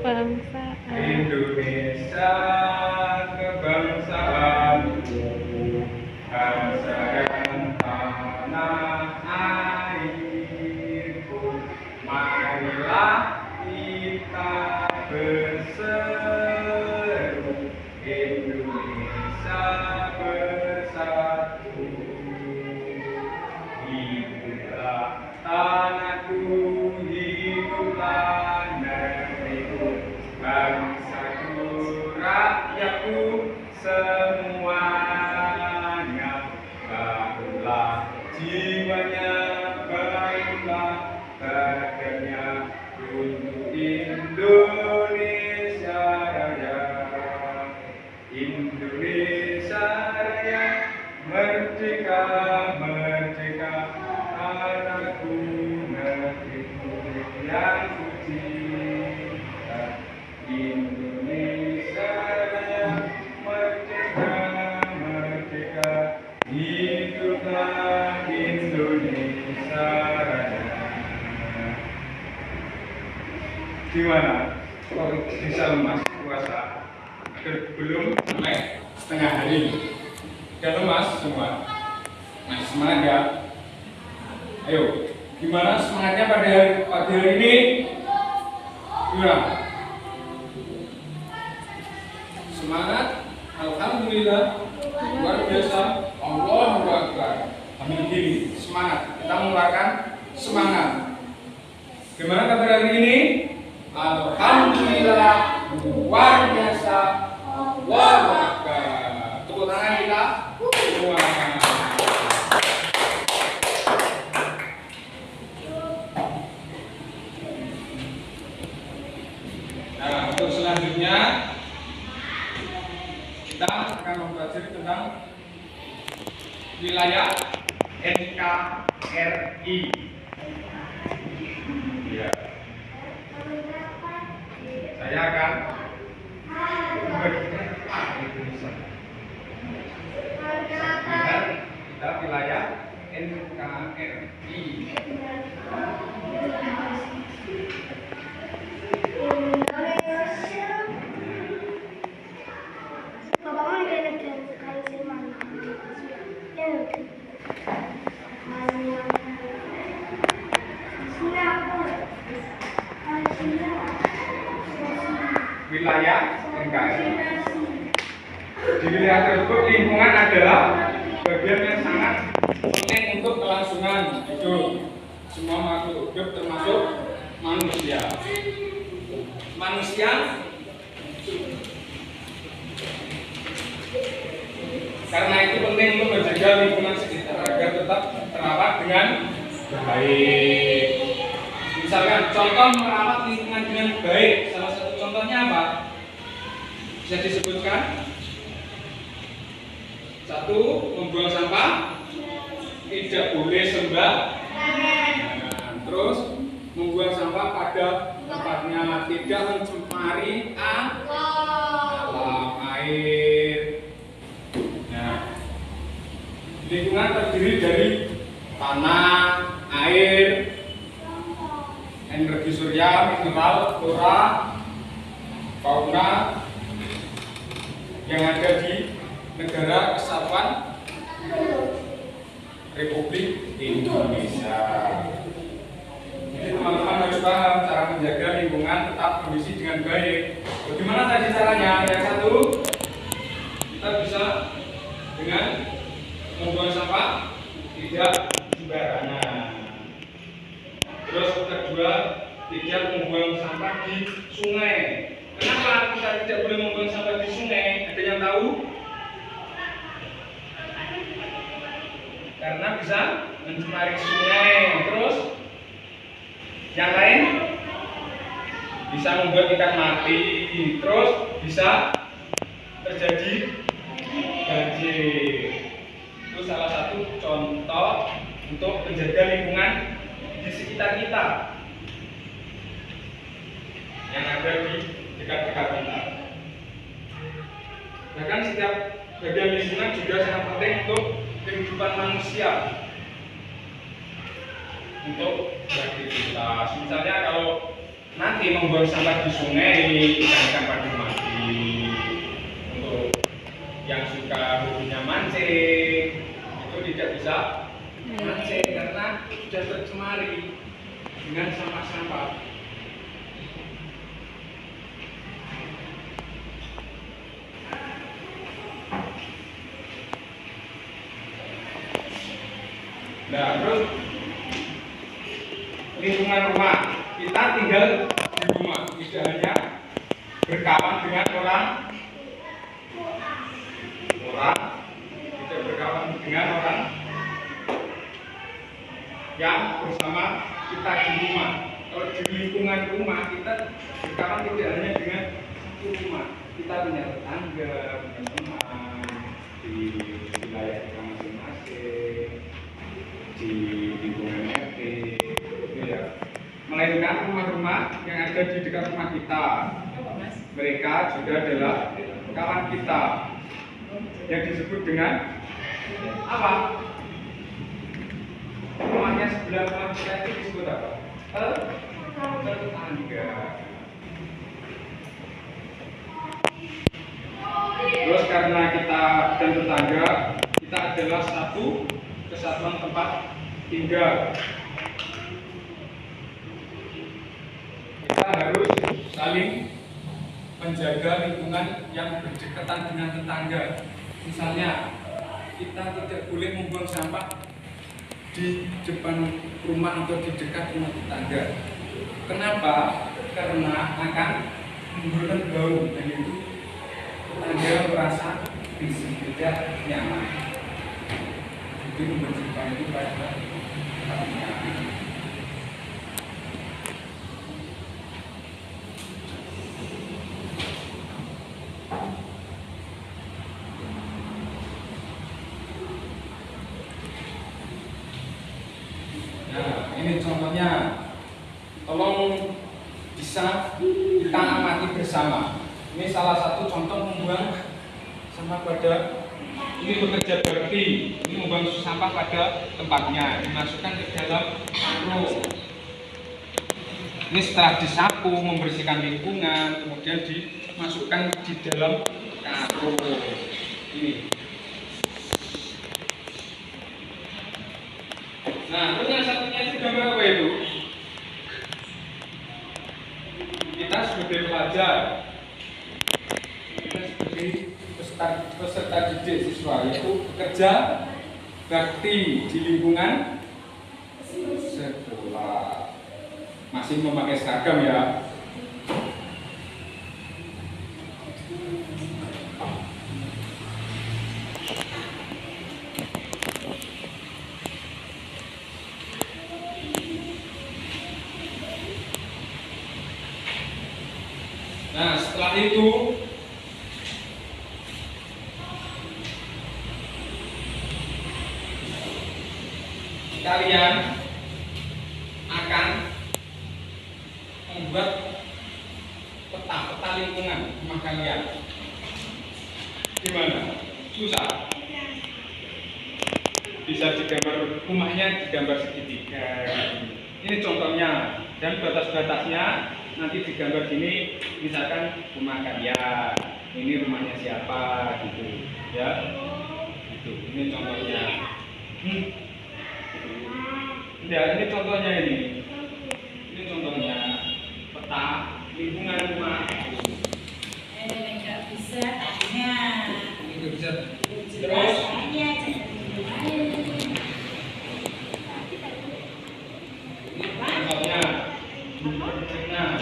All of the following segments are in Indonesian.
kebangsaan Indonesia kebangsaanku, bangsa dan tanah airku. Marilah kita berseru, Indonesia bersatu. Hiduplah tanahku, hiduplah negeriku, bangsaku, rakyatku semuanya. Bangunlah jiwanya, bangunlah badannya untuk Indonesia Raya. Indonesia Raya, merdeka, merdeka, tanahku, negeriku yang suci. Indonesia Raya, merdeka, merdeka, hiduplah Indonesia Raya. Gimana? Kok bisa lemas puasa? Belum sampai setengah hari. Udah lemas semua. Masih semangat ya? Ayo, gimana semangatnya pada pagi hari ini? Gimana? Semangat? Alhamdulillah, luar biasa. Allahu Akbar. Ambil diri, semangat. Kita mengeluarkan semangat. Gimana kabar hari ini? Alhamdulillah, luar biasa. Allahu Akbar. Tepuk tangan kita semua. Nah, untuk selanjutnya kita akan mempelajari tentang wilayah NKRI. Ya. Saya akan lihat kita wilayah NKRI. Wilayah NKRI. Di wilayah tersebut lingkungan adalah bagian yang sangat penting untuk kelangsungan hidup semua makhluk hidup termasuk manusia. Karena itu penting untuk menjaga lingkungan sekitar agar tetap terawat dengan baik. Misalkan contoh merawat lingkungan dengan baik, salah satu contohnya apa? Bisa disebutkan? Satu, membuang sampah, tidak boleh sembarangan. Terus membuang sampah pada tempatnya, tidak mencemari alam, air. Nah, lingkungan terdiri dari tanah, air, energi surya, mineral, flora, fauna yang ada di negara kesatuan Republik Indonesia. Jadi teman-teman harus paham cara menjaga lingkungan tetap kondisi dengan baik. Bagaimana tadi caranya? Yang satu, kita bisa dengan membuang sampah tidak sembarangan. Terus kedua, tidak membuang sampah di sungai. Kenapa kita tidak boleh membuang sampah di sungai? Ada yang tahu? Karena bisa mencemari sungai. Terus yang lain bisa membuat ikan mati. Terus bisa terjadi banjir. Itu salah satu contoh untuk menjaga lingkungan di sekitar kita yang ada di dekat-dekat kita. Bahkan setiap bagian lingkungan juga sangat penting untuk kehidupan manusia, untuk beraktivitas. Misalnya kalau nanti membuang sampah di sungai ikan-ikan pada mati. Untuk yang suka hobinya mancing itu tidak bisa mancing karena sudah tercemari dengan sampah-sampah. Nah, terus lingkungan rumah kita tinggal di rumah, tidak hanya berkawan dengan orang, tidak berkawan dengan orang yang bersama kita di rumah. Kalau di lingkungan rumah kita berkawan tidak hanya dengan satu rumah, kita punya tetangga, punya teman di wilayah kita masing-masing, di lingkungan RT, gitu ya. Melainkan rumah-rumah yang ada di dekat rumah kita, mereka juga adalah kawan kita yang disebut dengan apa? Rumahnya sebelah rumah kita itu disebut apa? Tetangga. Terus karena kita dan tetangga, kita adalah satu kesatuan tempat tinggal. Kita harus saling menjaga lingkungan yang berdekatan dengan tetangga. Misalnya, kita tidak boleh membuang sampah di depan rumah atau di dekat rumah tetangga. Kenapa? Karena akan menimbulkan bau dan itu tetangga merasa tidak nyaman. Itu membersihkan itu pada tetangga. Nah, ini contohnya, tolong bisa kita amati bersama. Ini salah satu contoh membuang sampah pada, ini bekerja bakti, ini membuang sampah pada tempatnya, dimasukkan ke dalam karung. Ini setelah disapu, membersihkan lingkungan, kemudian dimasukkan di dalam karung. Ini. Nah, terus yang satunya itu gambar apa itu? Kita sebagai pelajar, kita sebagai peserta didik siswa, yaitu bekerja bakti di lingkungan sekolah. Masih memakai seragam ya. Nah, setelah itu kalian akan membuat peta lingkungan rumah kalian. Gimana? Susah? Bisa digambar rumahnya, digambar segitiga. Ini contohnya, dan batas-batasnya nanti digambar gini, misalkan rumah kalian, ini rumahnya siapa gitu ya, gitu. Ini contohnya. Ya, ini contohnya ini contohnya peta lingkungan rumah. Ini nggak bisa tanya. Ini bisa. Terus contohnya, nah.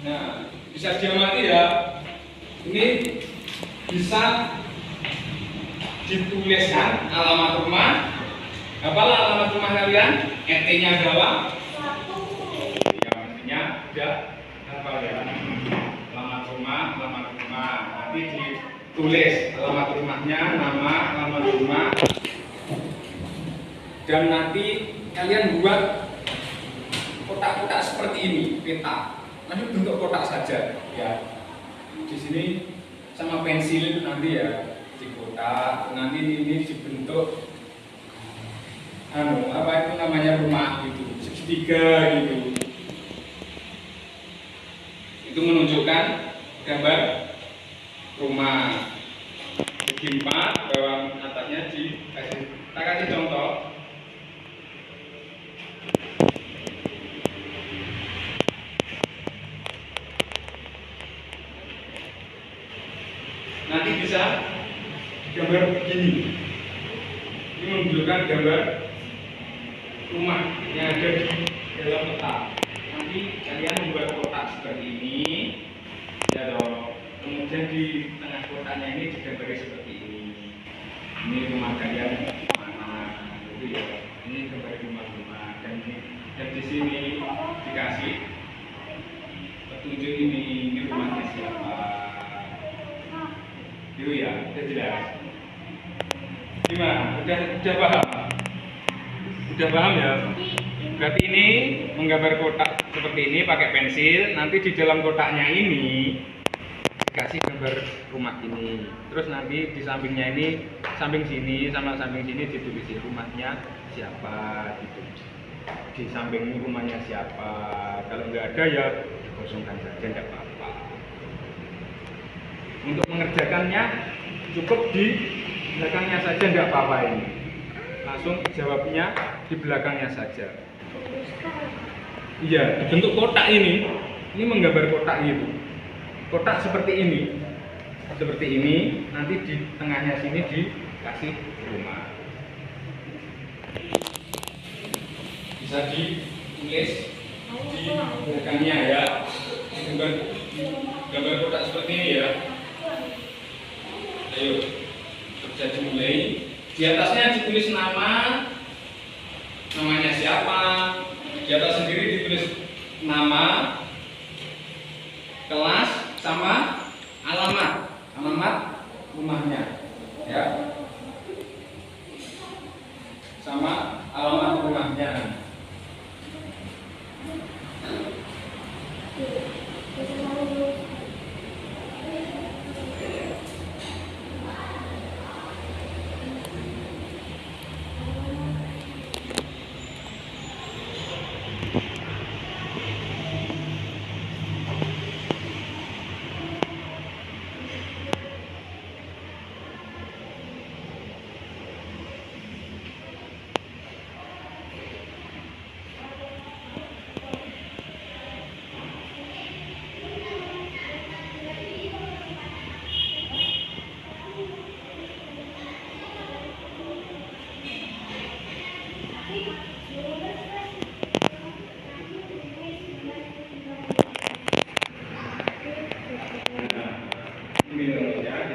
Nah, bisa diamati ya. Ini bisa dituliskan alamat rumah. Apalah alamat rumah kalian? RT-nya berapa? Ya, mestinya udah apa ya? Alamat rumah. Nanti ditulis alamat rumahnya, nama, alamat rumah. Dan nanti kalian buat kotak-kotak seperti ini, peta. Masih bentuk kotak saja, ya. Di sini sama pensil nanti ya di kotak, nanti ini dibentuk apa itu namanya rumah gitu, segitiga gitu. Itu menunjukkan gambar rumah segi 4, bawah atasnya dikasih. Kita kasih contoh. Nanti bisa gambar begini. Ini menunjukkan gambar rumah yang ada di dalam kotak. Nanti kalian membuat kotak seperti ini, ya dong. Kemudian di tengah kotaknya ini digambari seperti ini. Ini rumah kalian mana? Gitu ya. Ini gambar rumah-rumah dan di sini dikasih petunjuk ini rumahnya siapa. Itu ya, udah jelas. Gimana? Udah paham? Udah paham ya? Berarti ini menggambar kotak seperti ini pakai pensil. Nanti di dalam kotaknya ini dikasih gambar rumah ini. Terus nanti di sampingnya ini, samping sini sama samping sini ditulis rumahnya siapa gitu. Di samping rumahnya siapa. Kalau nggak ada ya dikosongkan saja, nggak apa-apa. Untuk mengerjakannya cukup di belakangnya saja, nggak apa-apa ini. Langsung jawabnya di belakangnya saja. Iya, dibentuk kotak ini menggambar kotak itu. Kotak seperti ini, nanti di tengahnya sini dikasih rumah. Bisa ditulis di belakangnya ya, gambar kotak seperti ini ya. Ayo, bisa dimulai. Di atasnya ditulis namanya siapa. Di atas sendiri ditulis nama, kelas, sama alamat rumahnya, ya, sama alamat rumahnya.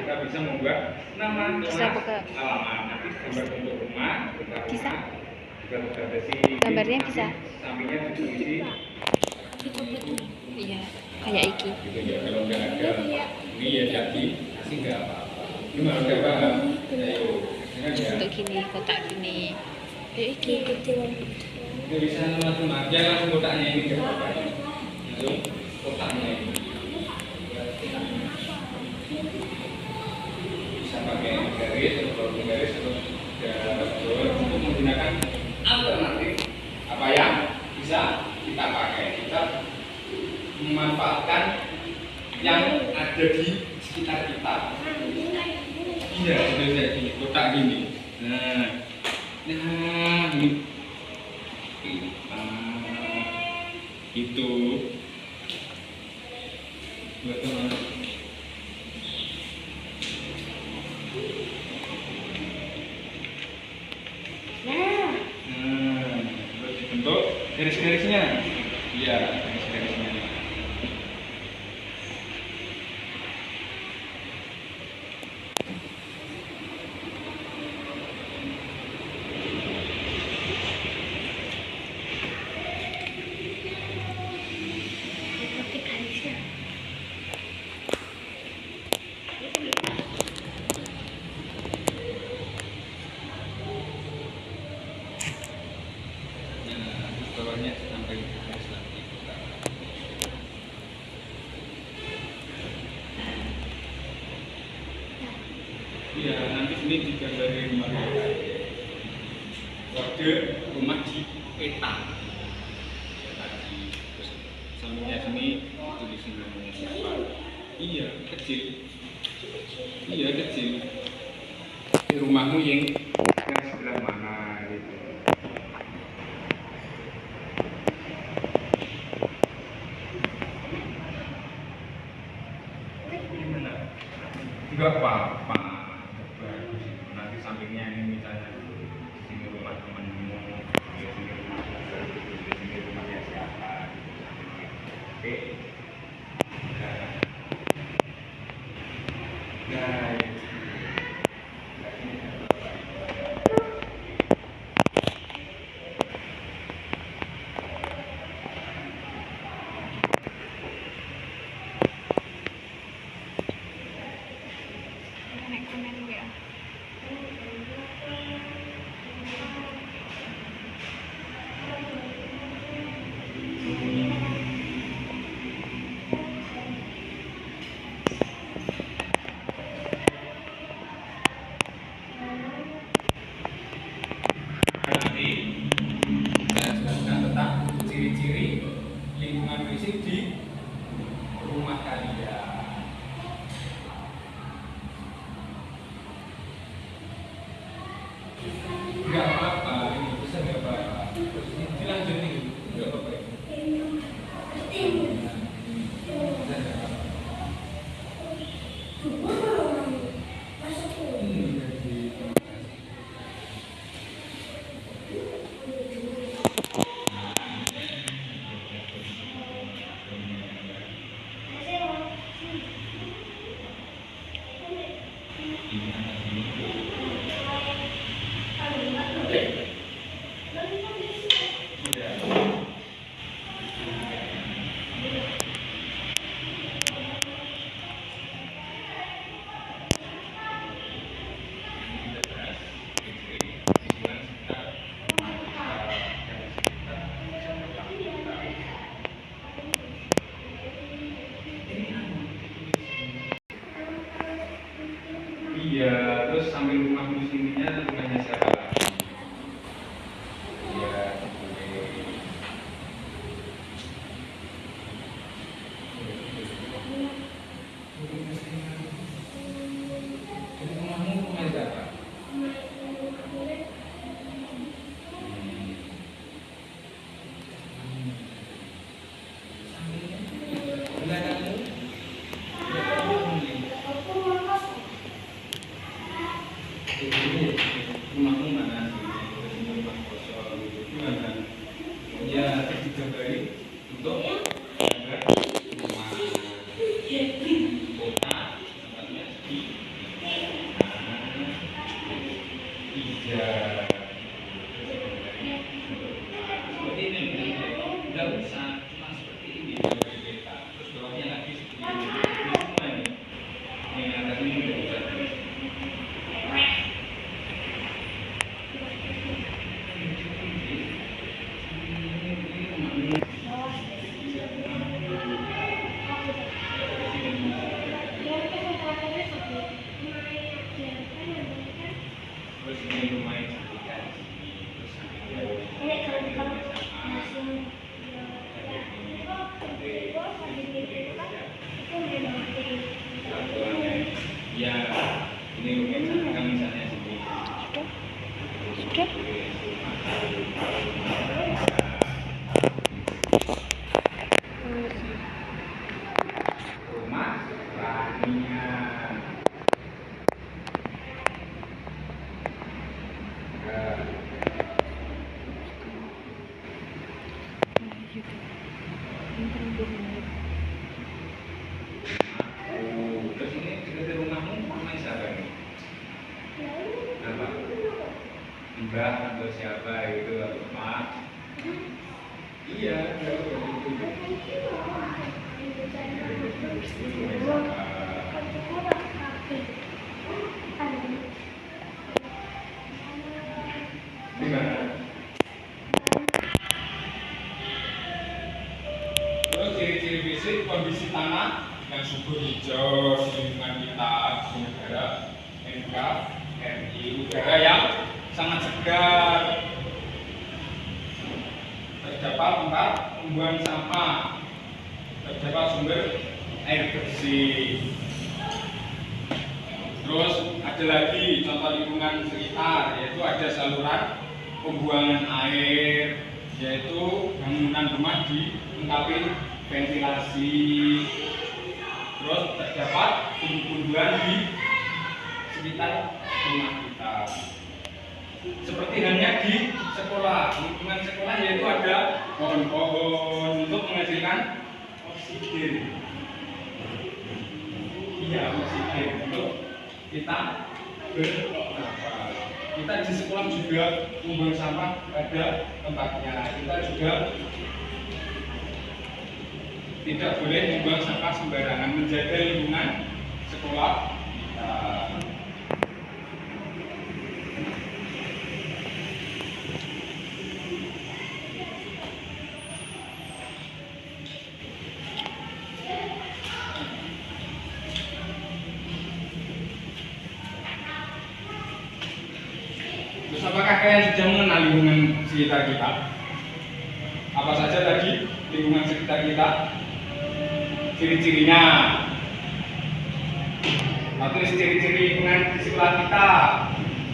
Kita bisa membuat nama, kelas, alamat, nanti gambar bentuk rumah, bisa. Gradasi Gambarnya bisa. sampingnya diisi. Iya, kayak iki. Gitu ya, kalau nggak ada ini ya jadi kasih nggak apa-apa. Gimana nggak paham? Ayo, dengan ya. Untuk gini, kotak gini. Kayak iki. Ini bisa langsung aja langsung kotaknya ini nggak apa-apa. Langsung kotaknya ini. Bisa pakai garis atau garis atau garis untuk menggunakan alternatif apa yang bisa kita pakai. Kita memanfaatkan yang ada di sekitar kita. Iya, sudah jadi kotak gini. Nah ini itu betul. Terus dibentuk garis-garisnya. Iya, garis-garisnya. Bawahnya sampai garis lagi. di sini digambari rumah kita. Kode rumah di peta. Terus sampingnya sini tulisan namanya siapa? Iya, kecil. Iya, kecil. Di rumahmu yang sebelah mana gitu. Gimana? Enggak apa-apa. Bagus. Nanti sampingnya ini misalnya di sini rumah temanmu, di sini rumah saudara, di sini rumahnya siapa. Oke. Nah, nanti saya jelaskan tentang ciri-ciri lingkungan fisik di rumah kalian. Enggak apa-apa, ini bisa enggak apa-apa. Terus dilanjutin, enggak apa-apa. Iya, terus sambil rumahmu sininya rumahnya siapa lagi? Iya, oke. Rumahmu rumah siapa? Belakangmu? Rumahmu mana sih? Rumah kosong gimana? Ya digambari untuk gambar rumah kota tempatnya di iya seperti ini nggak usah cuma seperti ini gambar peta terus bawahnya lagi seperti ini semua ini yang atas ini udah bisa. Terus ini rumahnya cantik terus ya ini rumahnya cantik kan misalnya sini Sudah? rumah raninya. Terus ini dekat rumahmu rumah siapa ini? Apa? Mbah atau siapa gitu atau Pak? Iya, gimana? Terus ciri-ciri fisik kondisi tanah yang subur hijau, lingkungan kita di negara, NK, udara yang sangat segar. Terdapat tempat pembuangan sampah, terdapat sumber air bersih. Terus ada lagi contoh lingkungan sekitar, yaitu ada saluran pembuangan air, yaitu bangunan rumah dilengkapi ventilasi. Terus terdapat tumbuh-tumbuhan di sekitar rumah kita. Seperti halnya di sekolah, lingkungan sekolah yaitu ada pohon-pohon untuk menghasilkan oksigen. Iya, oksigen untuk kita bernafas. Kita di sekolah juga membuang sampah pada tempatnya. Kita juga tidak boleh membuang sampah sembarangan, menjaga lingkungan sekolah kita. Terus apakah kalian sudah mengenal lingkungan sekitar kita? Apa saja tadi lingkungan sekitar kita? Ciri-cirinya. Atau ciri-ciri lingkungan di sekolah kita.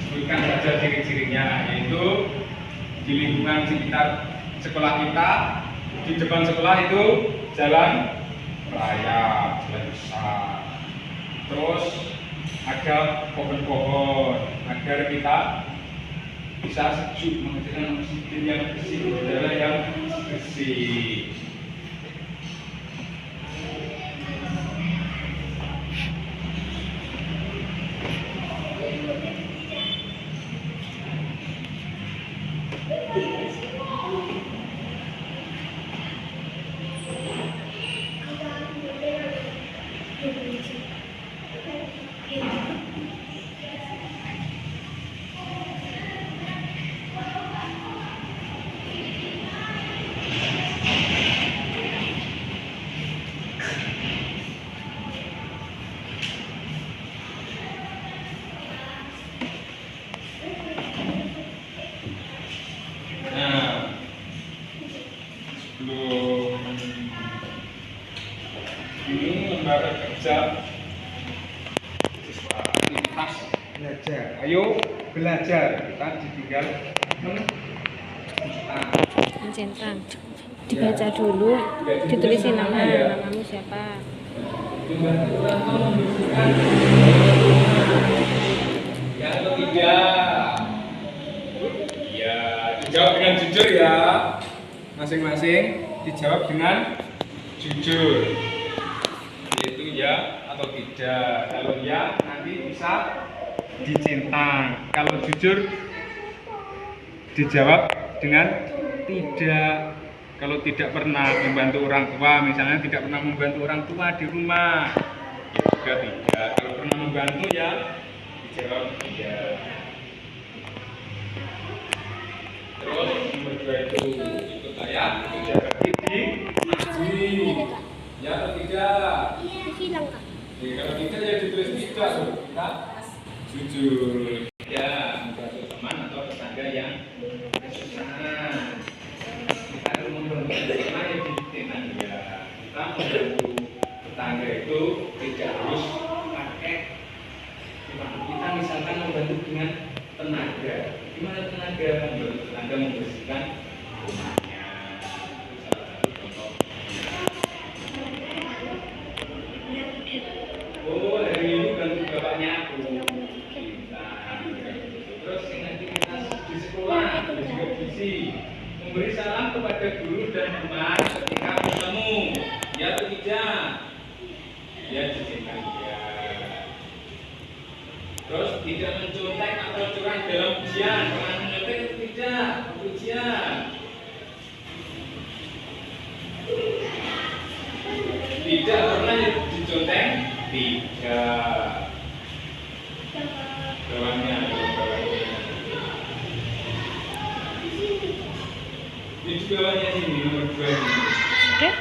Sebutkan saja ciri-cirinya, yaitu di lingkungan sekitar sekolah kita, di depan sekolah itu jalan raya, jalan besar. Terus ada pohon-pohon agar kita bisa sejuk, menghasilkan oksigen yang bersih, udara yang bersih. Ini lembaga kerja siswa aktivitas belajar. Ayo belajar, kita ditinggal Mencentang. Dibaca dulu, ditulisin namamu siapa. Yang ketiga, ya dijawab dengan jujur ya. Masing-masing dijawab dengan jujur. Yaitu ya atau tidak. Kalau ya nanti bisa dicentang. Kalau jujur dijawab dengan tidak. Kalau tidak pernah membantu orang tua, misalnya tidak pernah membantu orang tua di rumah, ya juga tidak. Kalau pernah membantu ya dijawab tidak. Terus nomor 2 itu ikut saya, ikut jaga diri, maju. Ya atau tidak? Hilang kak. Ya, kalau tidak ya ditulis tidak. Kita jujur. Ya, membantu teman atau tetangga yang kesusahan. Kita harus membantu tetangga yang di tetangga. Kita membantu tetangga itu tidak harus pakai uang. Kita misalkan membantu dengan tenaga. Gimana tenaga? Membantu tetangga membersihkan rumahnya. Itu salah satu contoh. Oh, hari ini bantu bapaknya aku. Terus aktivitas di sekolah juga gizi. Memberi salam kepada guru dan teman ketika bertemu. Ya atau tidak? Ya diizinkan ya. Terus tidak mencontek atau curang dalam ujian. Pernah mencontek atau tidak? Ujian. Tidak pernah dicontek. Tidak. Bawahnya. Di bawahnya sini nomor 2 ini. Sudah?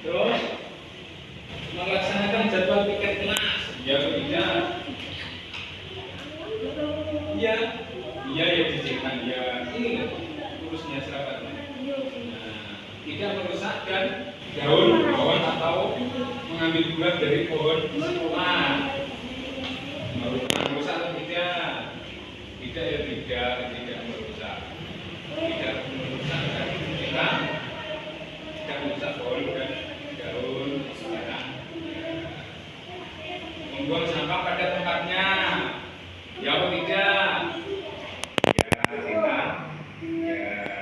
Terus melaksanakan jadwal piket kelas. Ya tidak merusak dan daun pohon atau mengambil buah dari pohon sekolah. Merusak atau tidak? Tidak ya tidak merusak. Tidak merusak dan tidak merusak pohon dan daun sembarang. Membuang sampah pada tempatnya. Ya atau tidak? Ya, tidak. Ya.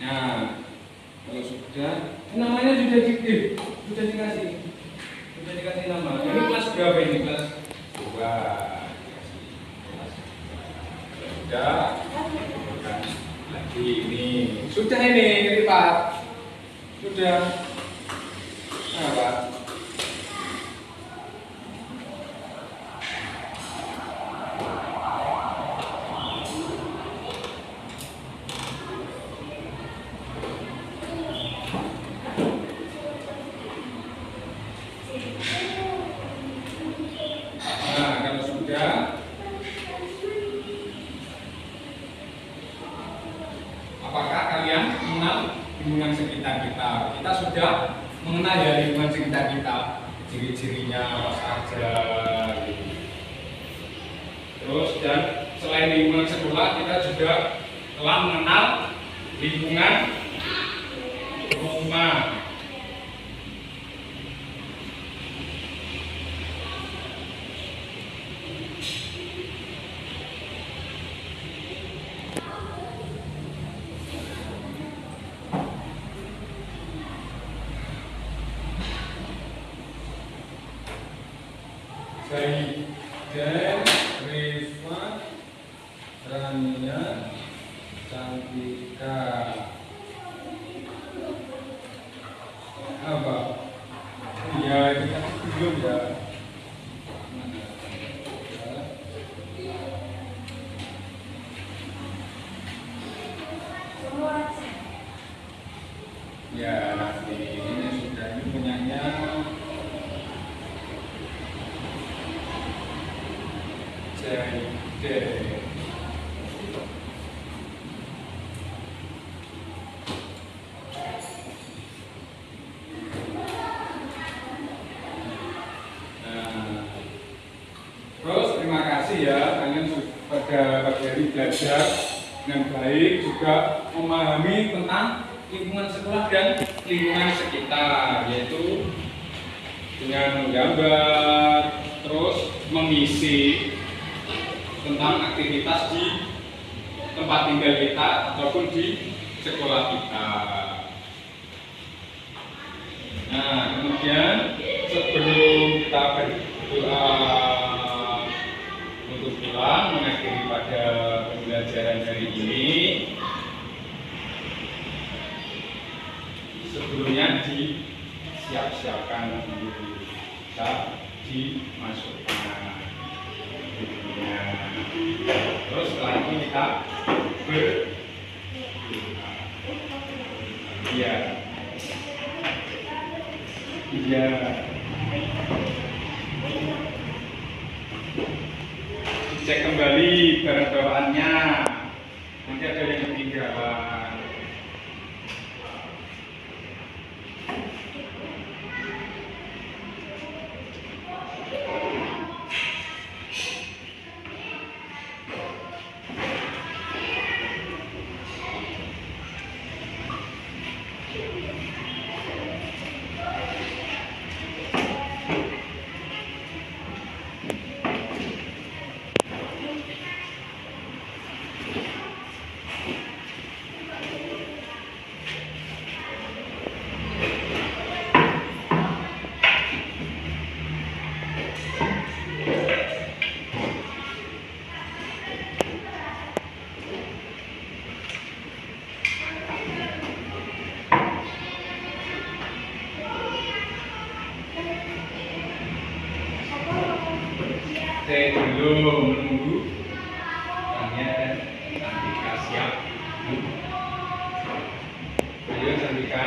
Nah, kalau sudah, namanya sudah dikasih nama. Ini kelas berapa ini? Kelas 2. Sudah, bukan lagi ini. Sudah ini Pak. Sudah. Apa? Nah, kalau sudah, apakah kalian mengenal lingkungan sekitar kita? Kita sudah mengenal ya lingkungan sekitar kita, ciri-cirinya apa saja. Gitu. Terus dan selain lingkungan sekolah, kita juga telah mengenal lingkungan rumah. Zaiden, Rifat, Rania, Cantika. Apa? Ya, itu kan belum ya. Ya, nanti ini sudah ini punyanya. Zaiden. Terus terima kasih ya kalian pada pagi hari belajar dengan baik, juga memahami tentang lingkungan sekolah dan lingkungan sekitar, yaitu dengan menggambar, terus mengisi tentang aktivitas di tempat tinggal kita ataupun di sekolah kita. Nah, kemudian sebelum kita berdoa untuk pulang mengakhiri pada pembelajaran hari ini, sebelumnya disiap-siapkan dulu, kita dimasukkan bukunya. Terus setelah itu kita berdoa. Iya. Cek kembali barang bawaannya. Nanti ada yang ketinggalan. Saya dulu menunggu Tania dan Cantika siap. Ayo Cantika.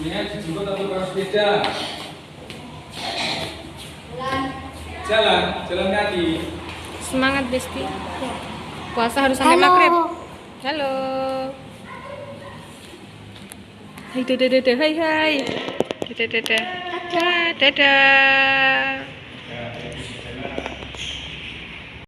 Ini dijemput atau pakai sepeda? Jalan kaki. Semangat Besti. Puasa harus sampai maghrib. Halo. Hai dadah dadah hai hai. Dadah dadah. Dadah.